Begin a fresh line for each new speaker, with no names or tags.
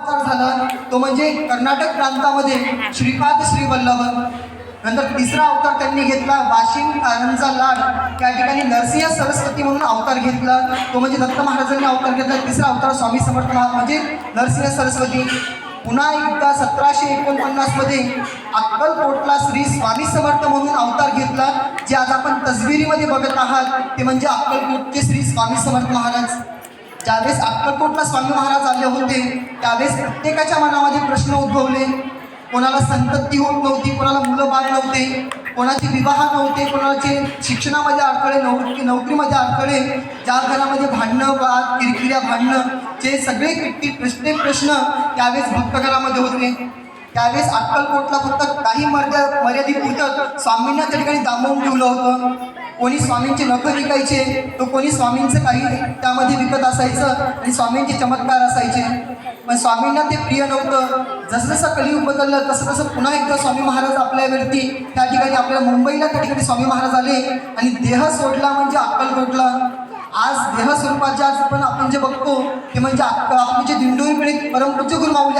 अवतार झाला तो म्हणजे कर्नाटक प्रांतामध्ये श्रीपाद श्री वल्लभ। नंतर तिसरा अवतार त्यांनी घेतला वाशिम कारंजा लाड त्या ठिकाणी नरसिंह सरस्वती म्हणून अवतार घेतला, तो म्हणजे दत्त महाराजांनी अवतार घेतला। तिसरा अवतार स्वामी समर्थ महाराज म्हणजे नरसिंह सरस्वती। पुन्हा एकदा 1749 मध्ये अक्कलकोटला श्री स्वामी समर्थ म्हणून अवतार घेतला, जे आज आपण तस्बिरीमध्ये बघत आहात ते म्हणजे अक्कलकोटचे श्री स्वामी समर्थ महाराज। ज्यावेळेस अक्कलकोटला स्वामी महाराज आले होते त्यावेळेस प्रत्येकाच्या मनामध्ये प्रश्न उद्भवले। कोणाला संतती होत नव्हती, कोणाला मुलं बाळ नव्हते, कोणाचे विवाह नव्हते, कोणाचे शिक्षणामध्ये अडथळे, नोकरीमध्ये अडथळे, ज्या घरामध्ये भांडणं वाद किरकिऱ्या भांडणं जे सगळे प्रत्येक प्रश्न त्यावेळेस भक्तगणामध्ये होते। त्यावेळेस अक्कलकोटला फक्त काही मर्यादित पुरतं स्वामींना त्या ठिकाणी दामवून ठेवलं होतं। कोणी स्वामींचे नखं विकायचे तो कोणी स्वामींचं काही त्यामध्ये विकत असायचं आणि स्वामींचे चमत्कार असायचे, पण स्वामींना ते प्रिय नव्हतं। जसं जसं कलियुग बदललं तसं तसं पुन्हा एकदा स्वामी महाराज आपल्यावरती त्या ठिकाणी आपल्याला मुंबईला त्या ठिकाणी स्वामी महाराज आले आणि देह सोडला म्हणजे अक्कलकोटला। आज देह स्वरूपात जे आज आपण जे बघतो ते म्हणजे आपले जे दिंडोरी पिढी परमपूज्य गुरु माऊली